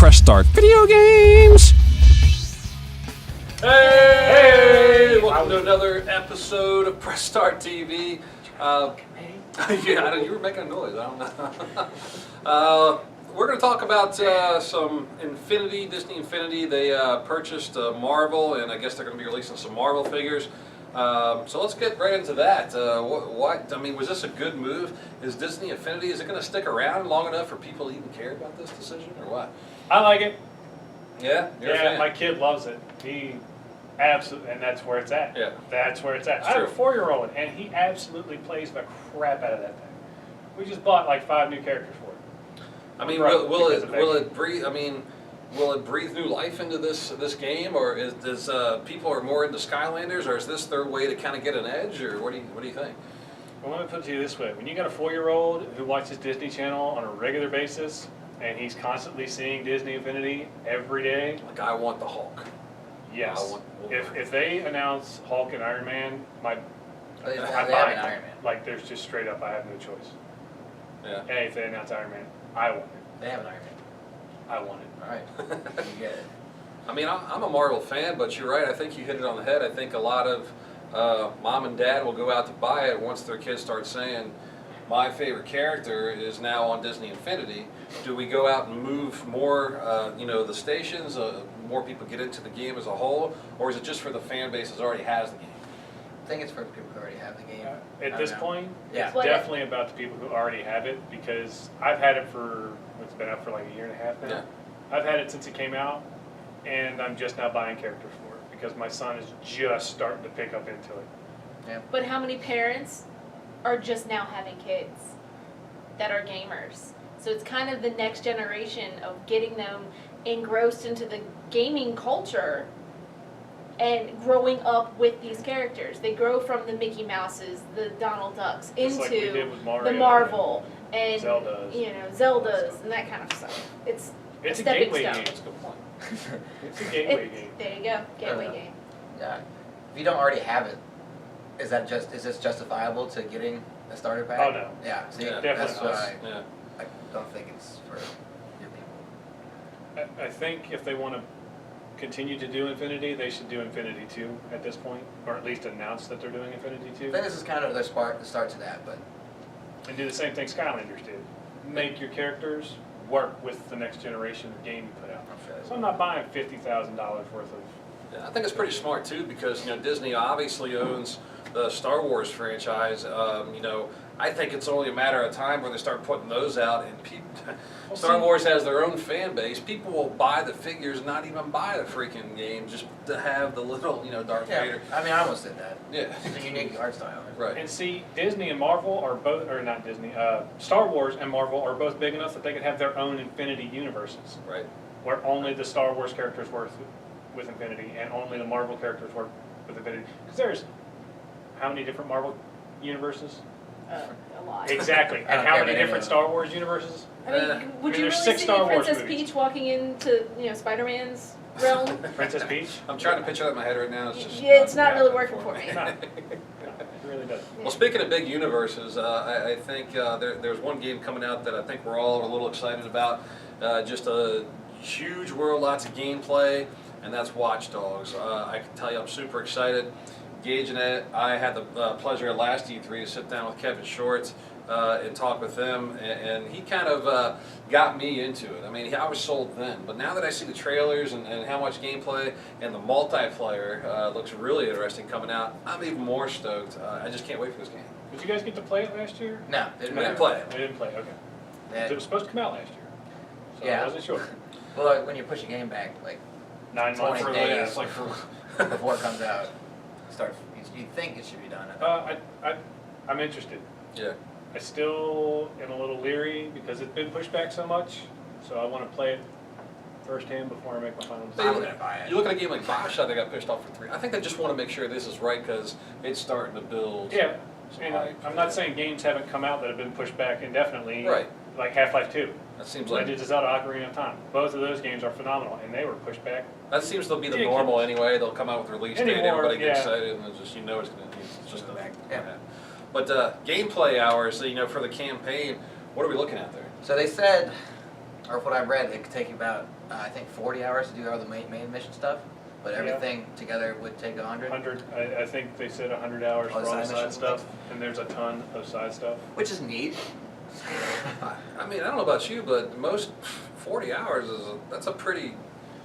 Press Start Video Games. Hey! Welcome to another episode of Press Start TV. Yeah, you were making a noise. I don't know. We're going to talk about some Disney Infinity. They purchased Marvel, and I guess they're going to be releasing some Marvel figures. So let's get right into that. Was this a good move? Is Disney Infinity, is it going to stick around long enough for people to even care about this decision, or what? I like it. Yeah? You're a fan? My kid loves it. He absolutely, and that's where it's at. Yeah. That's where it's at. It's I have a true. 4-year-old, and he absolutely plays the crap out of that thing. We just bought like 5 new characters for it. I mean, Right, will because it of will that. it breathe? I mean, will it breathe new life into this game, or does people are more into Skylanders, or is this their way to kind of get an edge, or what do you think? Well, let me put it to you this way: when you got a 4-year-old who watches Disney Channel on a regular basis, and he's constantly seeing Disney Infinity every day, Like, I want the Hulk. yes. I want Wolverine. If they announce Hulk and Iron Man, They I'm have buying an it. Iron Man. Like, there's just straight up, I have no choice. Yeah. Hey, if they announce Iron Man, I want it. They have an Iron Man. I want it. All right, you get it. I mean, I'm a Marvel fan, but you're right. I think you hit it on the head. I think a lot of mom and dad will go out to buy it once their kids start saying, my favorite character is now on Disney Infinity. Do we go out and move more, the stations, more people get into the game as a whole, or is it just for the fan base that already has the game? I think it's for people who already have the game. At this point, Yeah. it's definitely about the people who already have it, because I've had it for, it's been out for like a year and a half now. Yeah. I've had it since it came out, and I'm just now buying characters for it, because my son is just starting to pick up into it. But how many parents are just now having kids that are gamers? So it's kind of the next generation of getting them engrossed into the gaming culture and growing up with these characters. They grow from the Mickey Mouses, the Donald Ducks, Just like we into did with Mario the Marvel and Zeldas. Zeldas and that kind of stuff. It's It's a stepping gateway stone. game. That's a good point. It's a gateway game. There you go, gateway Yeah. game. Yeah. If you don't already have it, is this justifiable to getting a starter pack? Oh, no. Yeah. See, Yeah, that's definitely why Yeah. I don't think it's for your people. I think if they want to continue to do Infinity, they should do Infinity 2 at this point, or at least announce that they're doing Infinity 2. I think this is kind of the start to that, but And do the same thing Skylanders did. Make your characters work with the next generation of game you put out. So I'm not buying $50,000 worth of. Yeah, I think it's pretty smart too, because Disney obviously owns the Star Wars franchise. I think it's only a matter of time when they start putting those out, and Star Wars has their own fan base. People will buy the figures, not even buy the freaking game, just to have the little Darth yeah. Vader. I mean, I almost did that. Yeah. It's a unique art style. Right. And see, Disney and Marvel are both, or not Disney, Star Wars and Marvel are both big enough that they could have their own Infinity universes, Right. where only the Star Wars characters work with Infinity, and only the Marvel characters work with Infinity. Because there's how many different Marvel universes? A lot. Exactly. I don't And how care many about any different of Star Wars universes? I mean, Uh, would you there's really 6 see Star Wars Princess movies. Peach walking into Spider-Man's realm? Princess Peach? I'm trying to picture that in my head right now. It's just Yeah, it's not really happening working for me. No, no, it really doesn't. Well, speaking of big universes, I think there's one game coming out that I think we're all a little excited about. Just a huge world, lots of gameplay, and that's Watch Dogs. I can tell you I'm super excited. Gauging it, I had the pleasure at last E3 to sit down with Kevin Shorts and talk with him, and he kind of got me into it. I mean, I was sold then, but now that I see the trailers and how much gameplay and the multiplayer looks really interesting coming out, I'm even more stoked. I just can't wait for this game. Did you guys get to play it last year? No, We didn't play it. I didn't play, okay. That- It was supposed to come out last year. So Yeah. I wasn't sure. well, when you push a game back, like 9 months 20 for days. yeah, it's like for. before it comes out, you think it should be done. I'm interested. Yeah. I still am a little leery because it's been pushed back so much, so I want to play it firsthand before I make my final I'm decision. gonna buy it. You look at a game like Bosch, I think got pushed off for 3. I think they just want to make sure this is right because it's starting to build. Yeah, and I'm not saying games haven't come out that have been pushed back indefinitely. Right. Like Half-Life 2. That seems like Legend of Zelda Ocarina of Time. Both of those games are phenomenal, and they were pushed back. that seems to be the Yeah, normal anyway. They'll come out with release date, Anymore, everybody gets yeah. excited, and it's just it's gonna it's just Back. a, Yeah. But gameplay hours, for the campaign, what are we looking at there? So they said or what I've read, it could take you about, I think 40 hours to do all the main mission stuff, but everything together would take 100. 100, I think they said 100 hours for all the side stuff, and there's a ton of side stuff. Which is neat. I mean, I don't know about you, but most 40 hours that's a pretty.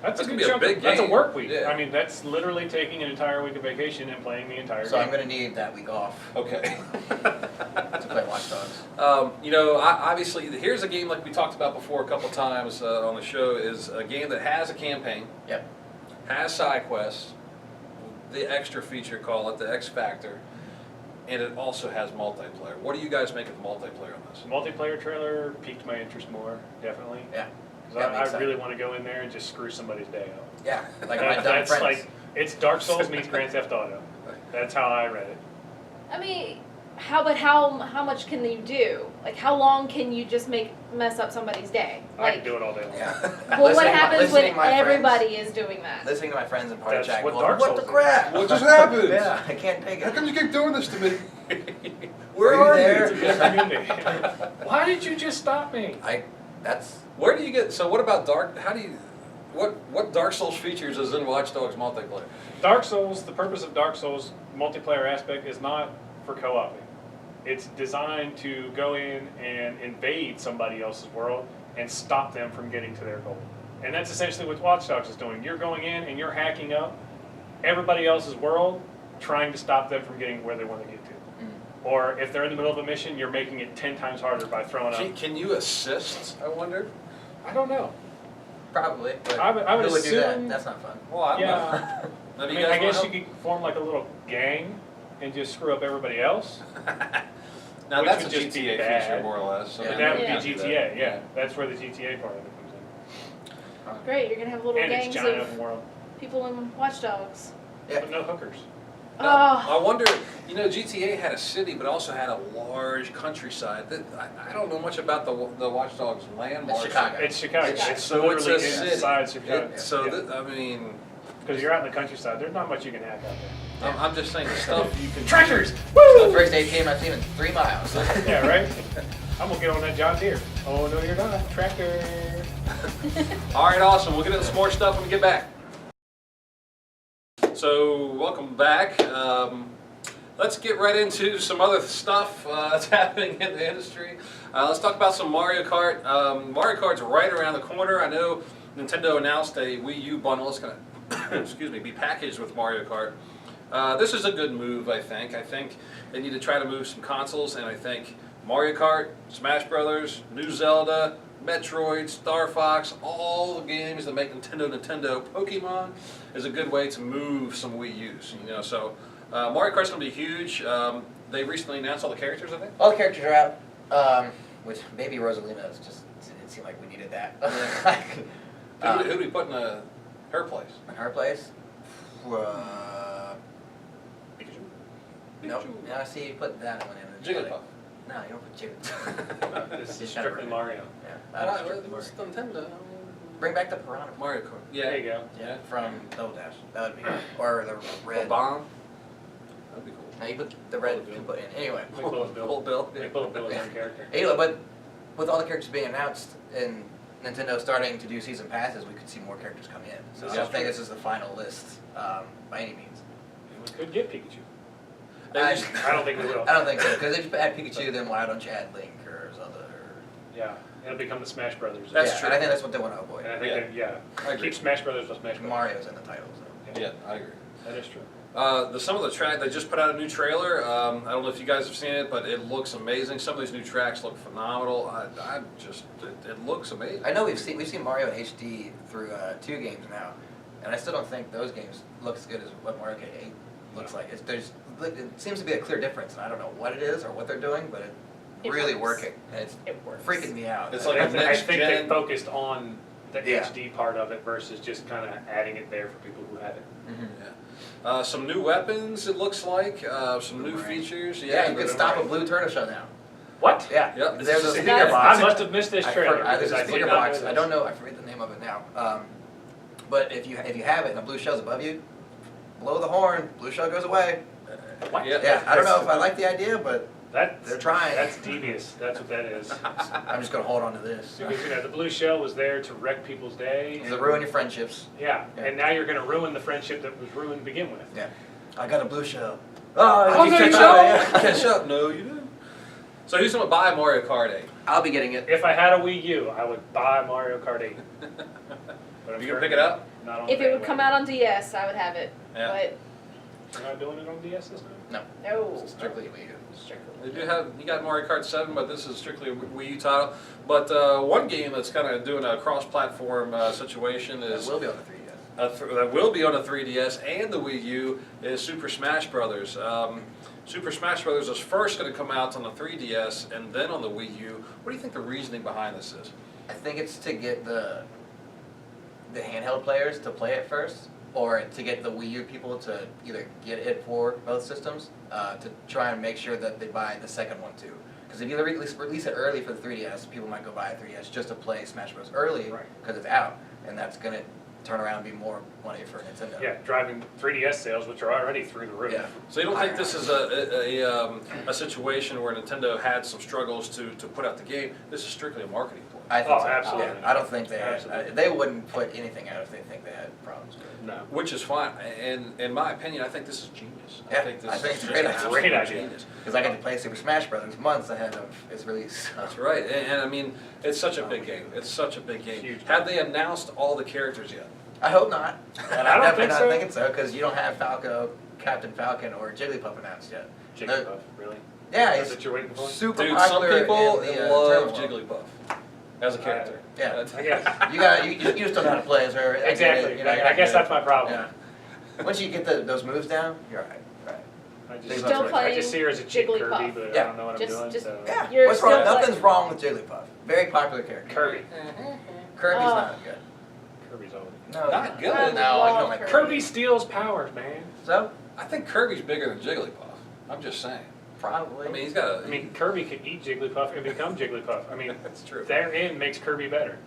That's a gonna good be a chunk. big That's a game. work week. Yeah. I mean, that's literally taking an entire week of vacation and playing the entire So game. I'm going to need that week off Okay. to play Watch Dogs. You know, obviously, here's a game like we talked about before a couple times on the show. Is a game that has a campaign, Yep. has side quests, the extra feature, call it the X Factor, and it also has multiplayer. What do you guys make of the multiplayer on this? The multiplayer trailer piqued my interest more, definitely. Yeah. 'Cause Got me I excited. really want to go in there and just screw somebody's day up. Yeah. Like my dumb That's friends. like, it's Dark Souls meets Grand Theft Auto. That's how I read it. I mean, how much can you do? Like, how long can you just mess up somebody's day? I Like, can do it all day long. Yeah. well, what Listening- happens listening when to my friends- everybody is doing that? Listening to my friends in party That's chat what going, Dark what Souls the is. crap? What just happened? Yeah, I can't take it. How come you keep doing this to me? Where Where are are you you? there? It's a good community. Why did you just stop me? That's Where do you get? So what about Dark? How do you? What Dark Souls features is in Watch Dogs multiplayer? Dark Souls, the purpose of Dark Souls multiplayer aspect is not for co-oping. It's designed to go in and invade somebody else's world and stop them from getting to their goal. And that's essentially what Watch Dogs is doing. You're going in and you're hacking up everybody else's world, trying to stop them from getting where they want to get to. Or if they're in the middle of a mission, you're making it 10 times harder by throwing up. Can you assist? I wonder. I don't know. probably. But I would who would do assume- that? That's not fun. Well, I don't know. Yeah. None of I you mean, guys I guess wanna you could form like a little gang and just screw up everybody else. help? Now which that's a would just be GTA bad. feature, more or less. So Yeah. But maybe that we would can be do GTA, that. yeah. That's where the GTA part of it comes in. Great, you're gonna have little And it's gangs giant of open world, people in Watch Dogs. Yeah. but no hookers. Now, Oh, I wonder, you know, GTA had a city, but also had a large countryside. I don't know much about the Watch Dogs landmarks. Chicago. It's Chicago. It's It's so it's literally a city. inside Chicago. I mean, Because you're out in the countryside, there's not much you can hack out there. I'm just saying the stuff you can. Tractors! The first ATM I've seen in 3 miles. Yeah, right? I'm gonna get on that John Deere. Oh, no, you're not. Tractor. All right, awesome. We'll get into some more stuff when we get back. So, welcome back. Let's get right into some other stuff that's happening in the industry. Let's talk about some Mario Kart. Mario Kart's right around the corner. I know Nintendo announced a Wii U bundle. It's going to, excuse me, be packaged with Mario Kart. This is a good move, I think. I think they need to try to move some consoles, and I think Mario Kart, Smash Brothers, New Zelda, Metroid, Star Fox, all the games that make Nintendo, Pokemon is a good way to move some Wii U's. You know, so Mario Kart's gonna be huge. They recently announced all the characters, I think. All the characters are out. Which Baby Rosalina is just, it seemed like we needed that. Who do we put in her place? In her place? Pikachu. Nope. Yeah, see, you put that one in. Jigglypuff. No, you don't put Jigglypuff. This is Just kinda strictly rude. Mario. Yeah, I don't strictly What's Mario. Nintendo? Bring back the Piranha. Mario Kart. Yeah. There you go. Yeah, from Double Dash. That would be good. Or the Or red. Bomb. That'd be cool. No, you put the red you put in. Anyway. Make Bullet Bill. Bullet Bill. Make Bullet Bill his own character. Anyway, but with all the characters being announced and Nintendo starting to do season passes, we could see more characters come in. So I don't think this is the final list by any means. And we could get Pikachu. I, I don't think we will. I don't think so. Because if you add Pikachu, then why don't you add Link or Zelda? Or... Yeah, it'll become the Smash Brothers. That's yeah, true. And I think that's what they want to avoid. And I think that, I agree. keep Smash Brothers with Smash Brothers. Mario's in the title, so. Yeah, I agree. That is true. Some of the track they just put out a new trailer. I don't know if you guys have seen it, but it looks amazing. Some of these new tracks look phenomenal. It looks amazing. I know we've seen Mario HD through 2 games now, and I still don't think those games look as good as what Mario Kart 8 looks like. It seems to be a clear difference, and I don't know what it is or what they're doing, but it's It really works. working. And it's it works. freaking me out. It's I like a think next they gen- focused on the Yeah. HD part of it versus just kind of adding it there for people who have it. Mhm. Some new weapons, it looks like. Some new Boomerang. features. Yeah, you but- can stop a blue turtle shell now. What? Yeah, Yep, this there's is a a speaker That's- box. I must have missed this trailer. There's because a I did speaker not box. know I this. don't know. I forget the name of it now. But if you have it and a blue shell's above you, blow the horn. Blue shell goes away. What? Yeah. Yeah, I don't know if I like the idea, but They're trying. That's devious. That's what that is. I'm just gonna hold on to this. Because the blue shell was there to wreck people's day. To ruin your friendships. Yeah, Yeah. and now you're going to ruin the friendship that was ruined to begin with. Yeah. I got a blue shell. Oh, Oh, you no, can't you show it, don't. yeah. Can't show. No, you didn't. So who's gonna buy Mario Kart 8? I'll be getting it. If I had a Wii U, I would buy Mario Kart 8. But You gonna pick it up? Not on If the it would come bandwagon. out on DS, I would have it. Yeah. But We're not doing it on DS this time? no. It's strictly Wii U. They do have, you got Mario Kart 7, but this is strictly a Wii U title. But one game that's kind of doing a cross-platform situation It is will be on the 3DS. that will be on the 3DS and the Wii U is Super Smash Brothers. Super Smash Brothers is first going to come out on the 3DS and then on the Wii U. What do you think the reasoning behind this is? I think it's to get the handheld players to play it first, or to get the Wii U people to either get it for both systems, to try and make sure that they buy the second one too. Because if you release it early for the 3DS, people might go buy a 3DS just to play Smash Bros. Early, Right. because it's out, and that's going to turn around and be more money for Nintendo. Yeah, driving 3DS sales, which are already through the roof. Yeah. So you don't think this is a situation where Nintendo had some struggles to put out the game? This is strictly a marketing ploy. I think Oh, so. absolutely. Yeah, I don't think they had, Absolutely. they wouldn't put anything out if they think they had problems with it. No. Which is fine. And in my opinion, I think this is genius. Yeah, I think this I think is it's a great just idea. Great absolute idea. genius. Because I got to play Super Smash Bros. Months ahead of its release. That's right. And I mean, it's such a big game. It's such a big game. Huge. Have they announced all the characters yet? I hope not. And I I'm don't definitely think not so. thinking so, because you don't have Falco, Captain Falcon, or Jigglypuff announced yet. Jigglypuff, really? Yeah, That's he's what you're waiting for? super Dude, some popular people in the, love tournament world. Jigglypuff as a character. Yeah. That's- I guess. You just don't know how to play as her. I get it, Exactly. you know, you're I not guess good. that's my problem. Yeah. Once you get those moves down, you're alright. Right. I Still just, I playing just see her as a cheap Jigglypuff. Kirby, but I Yeah. don't know what Just- I'm doing. just- So. Yeah. You're What's wrong? still Nothing's wrong with Jigglypuff. Very popular character. Kirby. Kirby's Oh. not good. Kirby's over. No, Not good. I No, I love don't like Kirby. Kirby steals powers, man. So I think Kirby's bigger than Jigglypuff. I'm just saying. probably. I mean, he's got a. I mean, Kirby could eat Jigglypuff and become Jigglypuff. I mean, that's true. therein makes Kirby better.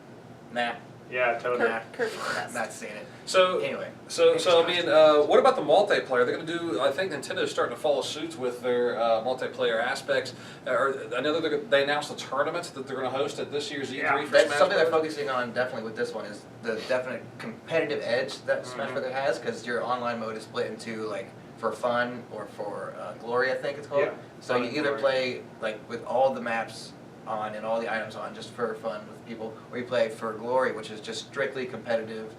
nah, Yeah, totally. Kirby's the best. not seeing it. So Anyway. So I mean, what about the multiplayer? They're going to do. I think Nintendo's starting to follow suit with their multiplayer aspects. I know that they announced the tournaments that they're going to host at this year's E3 Yeah, for That's Smash something they're Bros. focusing on definitely with this one is the definite competitive edge that Smash Bros. Has, because your online mode is split into like for fun or for glory, I think it's called. Yeah, So fun you and either glory. play like with all the maps on and all the items on just for fun with people, or you play for glory, which is just strictly competitive,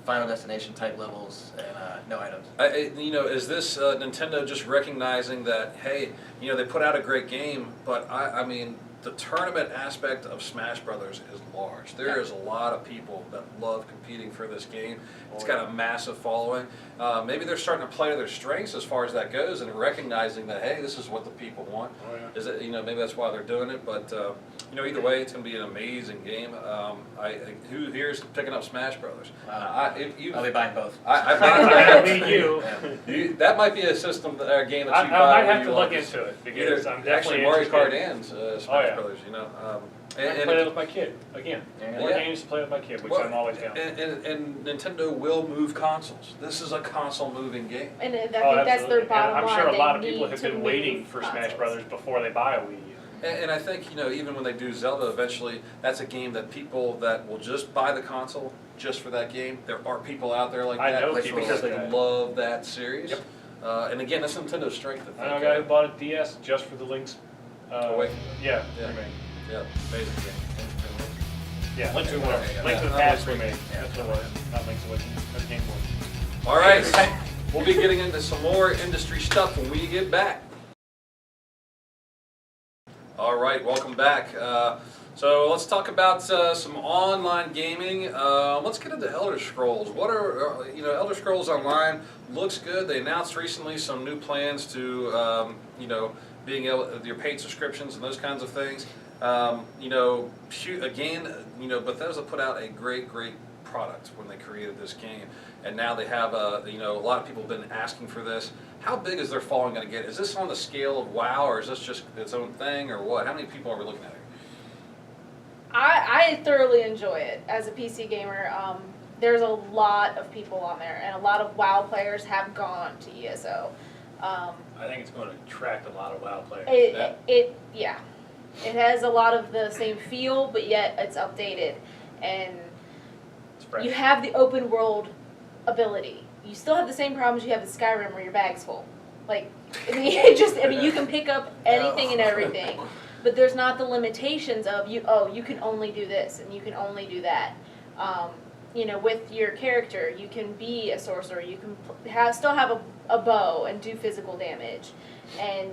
Final Destination type levels and no items. Is this Nintendo just recognizing that, hey, they put out a great game, but I mean, the tournament aspect of Smash Brothers is large. There is a lot of people that love competing for this game. It's got a massive following. Maybe they're starting to play to their strengths as far as that goes, and recognizing that, hey, this is what the people want. Oh, yeah. Is it? Maybe that's why they're doing it. But either way, it's going to be an amazing game. Who here's picking up Smash Brothers? I'll be buying both. I Wii U. that might be a system, a game that I you buy. might where have you to want look this- into it because I'm Actually, definitely Mario Kart interested. and Smash Oh, yeah. Brothers. I can play that with my kid again. Yeah. More Yeah. games to play with my kid, which Well, I'm always down. And Nintendo will move consoles. This is a console moving game. And I think Oh, that's absolutely. their And bottom I'm line. sure a They lot of people need have to been waiting move for Smash consoles. Brothers before they buy a Wii U. And I think, even when they do Zelda eventually, that's a game that people that will just buy the console just for that game. There are people out there like I that know people because like they that. love that series. Yep. And again, that's Nintendo's strength. I know a guy who bought a DS just for the Link's. Awakening. Yeah, Yeah. remake. Yeah, amazing game. Yeah, Link to the Okay, Past. yeah. Link to the Yeah. Past remake. Yeah. That's what it was. Not Link's Awakening. That's Game Boy. All right, we'll be getting into some more industry stuff when we get back. All right, welcome back. So let's talk about some online gaming. Let's get into Elder Scrolls. What are Elder Scrolls Online looks good. They announced recently some new plans to being able your paid subscriptions and those kinds of things. Bethesda put out a great product when they created this game, and now they have a lot of people have been asking for this. How big is their following going to get? Is this on the scale of WoW, or is this just its own thing, or what? How many people are we looking at here? I thoroughly enjoy it as a PC gamer. There's a lot of people on there, and a lot of WoW players have gone to ESO. I think it's going to attract a lot of WoW players. Yeah. It has a lot of the same feel, but yet it's updated. And It's fresh. you have the open world ability. You still have the same problems you have in Skyrim where your bag's full. Like, you can pick up anything and everything. But there's not the limitations of you can only do this and you can only do that. With your character, you can be a sorcerer, you can still have a bow and do physical damage. And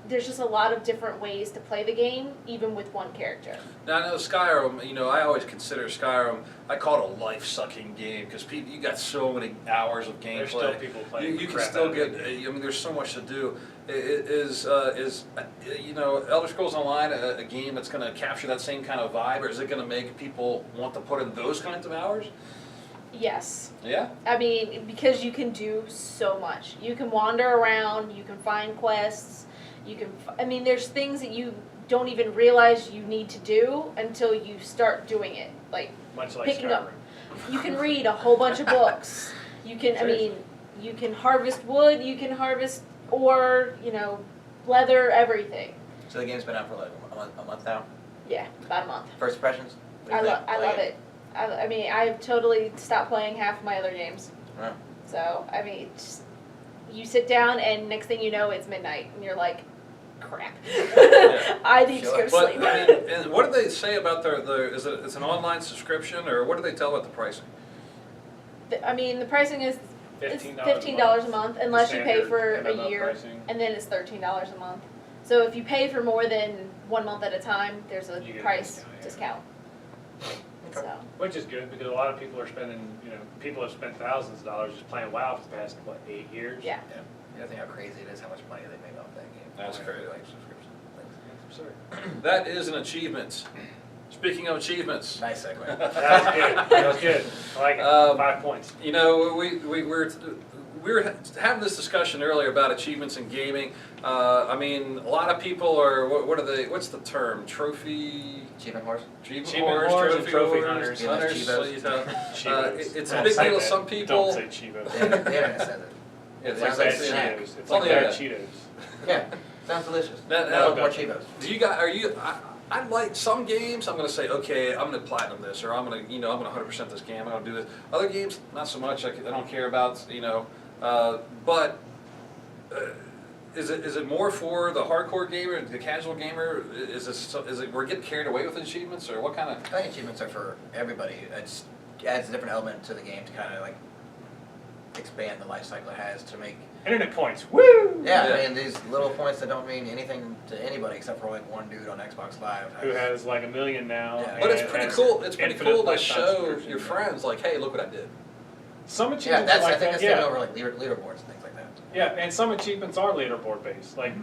there's just a lot of different ways to play the game, even with one character. Now I know Skyrim, I always consider Skyrim, I call it a life-sucking game, because you got so many hours of gameplay. There's still people playing. You can still get, there's so much to do. Is Elder Scrolls Online a game that's going to capture that same kind of vibe, or is it going to make people want to put in those kinds of hours? Yes. Yeah? I mean, because you can do so much. You can wander around, you can find quests, there's things that you don't even realize you need to do until you start doing it. Much like picking Skyrim. up. You can read a whole bunch of books. You can, you can harvest wood, you can harvest ore, leather, everything. So the game's been out for like a month now? Yeah, about a month. First impressions? I love it. I've totally stopped playing half of my other games. Wow. So, you sit down and next thing you know, it's midnight and you're like, crap. I need to go to But, sleep. and what do they say about it's an online subscription, or what do they tell about the pricing? The pricing is $15 $15 a month unless you pay Standard for MMO a year, pricing. and then it's $13 a month. So if you pay for more than 1 month at a time, there's a You get a price discount, discount. So Which is good, because a lot of people are spending, people have spent thousands of dollars just playing WoW for the past, 8 years? yeah. Yeah. You think how crazy it is, how much money they make off that game. That's crazy. Like subscription things. Absurd. That is an achievement. Speaking of achievements, Nice segue. That was good. That was good. I like it. 5 points. we were having this discussion earlier about achievements in gaming. A lot of people are, what are they, what's the term? Trophy? Achievement horse? Achievement Achievement horse, and trophy hunters. hunters. So, Chivos. it's a big deal to some people. Don't say Chivos. The internet says it. Yeah, it's It's like like Sounds bad like that. Cheetos. It's on like the bad internet. Cheetos. Yeah, sounds delicious. Now, More Chivos. Do you guys, I like some games, I'm going to say, okay, I'm going to platinum this, or I'm going to, I'm going to 100% this game, I'm going to do this. Other games, not so much, I don't care about, but is it more for the hardcore gamer, the casual gamer? Is it we're getting carried away with achievements, or what kind of? I think achievements are for everybody. It adds a different element to the game to kind of like expand the life cycle it has to make. Internet points. Woo! Yeah, these little points that don't mean anything to anybody except for like one dude on Xbox Live. Who has like 1 million now. Yeah. But it's and pretty has cool. It's pretty infinite cool to lifetime show subscription. your friends, like, hey, look what I did. Some Yeah, achievements I are like think that. that's Yeah. taken over like leaderboards and things like that. Yeah, and some achievements are leaderboard based. Like,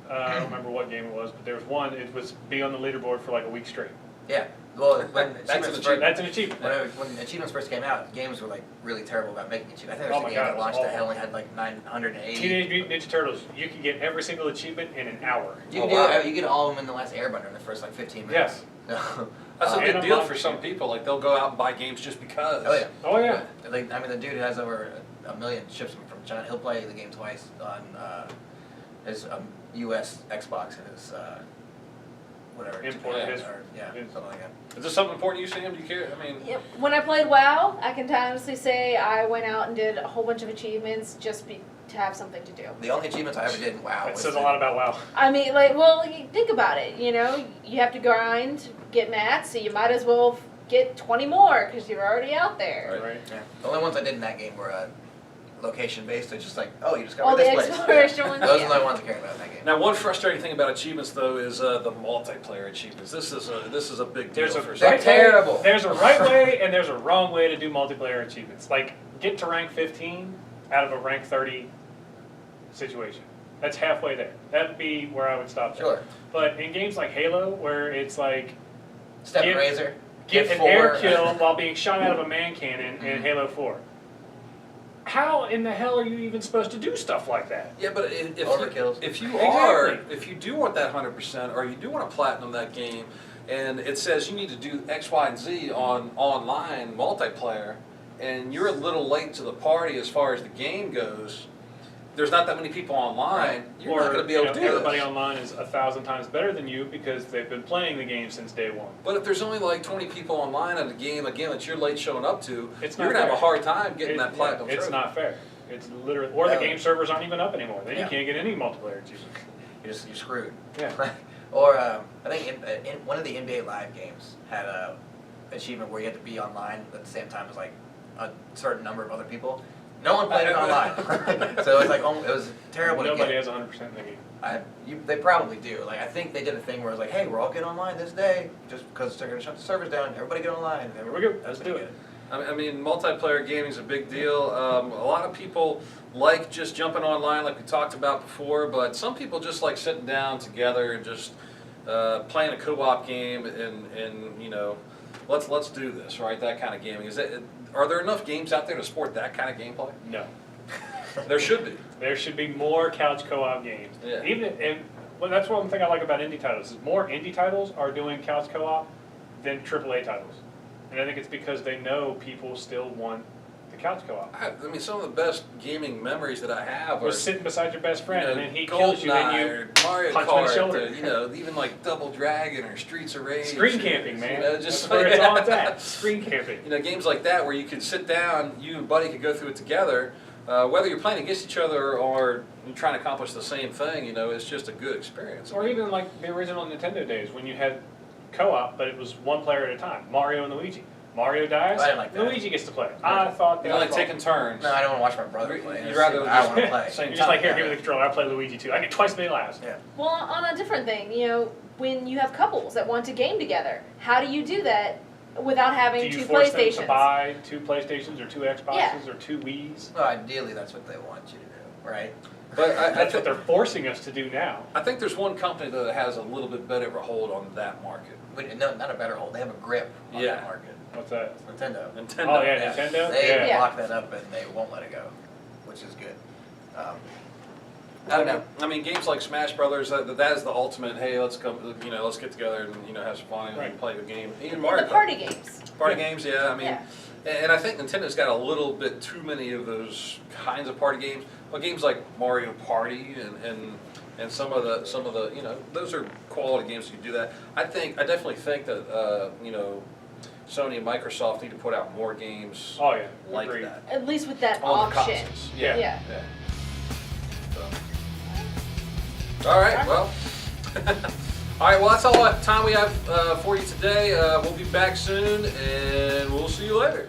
I don't remember what game it was, but there was one. It was be on the leaderboard for like a week straight. Yeah, well, when That's an achievements achievement. That's an achievement. when achievements first came out, games were like really terrible about making achievements. I think Oh there's my a game God, that it was launched that awful. only had like 980. Teenage Mutant Ninja Turtles. You can get every single achievement in an hour. You can Oh, wow. you get all of them in the last Airbender in the first like 15 minutes. Yes. That's a And big a deal month. for some people. Like, they'll go out and buy games just because. Oh yeah. Oh yeah. Like, the dude has over 1 million ships from China. He'll play the game twice on his US Xbox and his whatever. Import Japan his- or, something like that. Is this something important to you, Sam? Do you care? Yep. When I played WoW, I can honestly say I went out and did a whole bunch of achievements just to have something to do. The only achievements I ever did in WoW That was says a lot about WoW. You think about it, you have to grind, get mats, so you might as well get 20 more because you're already out there. Right. Yeah. The only ones I did in that game were location based. It's just like, oh, you discovered All the this place. exploration ones, Those are yeah. the only ones I care about in that game. Now, one frustrating thing about achievements, though, is the multiplayer achievements. This is a big deal There's a for right some. They're terrible. Way, there's a right way and there's a wrong way to do multiplayer achievements. Like, get to rank 15 out of a rank 30 situation. That's halfway there. That'd be where I would stop there. Sure. But in games like Halo, where it's like Step Get- Razor. get an 4. air kill while being shot out of a man cannon in Mhm. Halo 4. How in the hell are you even supposed to do stuff like that? Yeah, but if Overkills. if you do want that 100%, or you do want to platinum that game, and it says you need to do X, Y, and Z on online multiplayer, and you're a little late to the party as far as the game goes, there's not that many people online, you're or not going to be able to do everybody this. online is 1,000 times better than you because they've been playing the game since day one. But if there's only like 20 people online at a game, again, that you're late showing up to, It's you're not going to have a fair. hard time getting that platinum It's trophy. not fair. It's literally, or the game servers aren't even up anymore. Then Yeah. you can't get any multiplayer achievements. You're screwed. Yeah. Or I think in one of the NBA Live games had a achievement where you had to be online at the same time as like a certain number of other people. No one played it online, so it was like it was terrible. Nobody to has 100% in the game. They probably do. Like I think they did a thing where it was like, hey, we're all getting online this day, just because they're gonna shut the servers down. Everybody get online. Here we go. Let's do it. I mean, multiplayer gaming is a big deal. A lot of people like just jumping online, like we talked about before, but some people just like sitting down together and just playing a co-op game and you know, let's do this, right? That kind of gaming. Are there enough games out there to support that kind of gameplay? No. There should be. There should be more couch co-op games. Yeah. Well, that's one thing I like about indie titles is more indie titles are doing couch co-op than AAA titles, and I think it's because they know people still want the couch co-op. I mean, some of the best gaming memories that I have are Or sitting beside your best friend, and then he GoldenEye kills you, and you or Mario punch him in the Kart, shoulder. you know, even like Double Dragon or Streets of Rage. screen camping, man. You know, just That's where it's all like, at. Screen camping. you know, games like that where you could sit down, you and Buddy could go through it together. Whether you're playing against each other or you're trying to accomplish the same thing, you know, it's just a good experience. Or even like the original Nintendo days when you had co-op, but it was one player at a time. Mario and Luigi. Mario dies, I didn't like that. Luigi gets to play. I thought You're that like was taking turns. No, I don't want to watch my brother play. You'd rather I just- want to play. Same You're just like, time. here, give me the controller. I play Luigi too. I get twice as many lives. Yeah. Well, on a different thing, you know, when you have couples that want to game together, how do you do that without Do having you two force them PlayStations? to buy 2 PlayStations or 2 Xboxes Yeah. or 2 Wiis? Well, ideally, that's what they want you to do, right? But I That's what think they're forcing us to do now. I think there's one company that has a little bit better of a hold on that market. But no, not a better hold. They have a grip on Yeah. that market. What's that? Nintendo. Nintendo. Oh yeah, Nintendo. They Yeah. Yeah. lock that up and they won't let it go, which is good. I don't know. I mean, games like Smash Brothers, that is the ultimate. Hey, let's come, you know, let's get together and, you know, have some fun and Right. play the game. Even Mario The Kart. party games. Party games, yeah. I mean, Yeah. and I think Nintendo's got a little bit too many of those kinds of party games. Well, games like Mario Party and some of the you know, those are quality games. You do that. I definitely think that you know, Sony and Microsoft need to put out more games Oh yeah. like Agreed. that At least with that on the option. consoles. Yeah. Yeah. So. All right. Well. All right. Well, that's all the time we have for you today. We'll be back soon, and we'll see you later.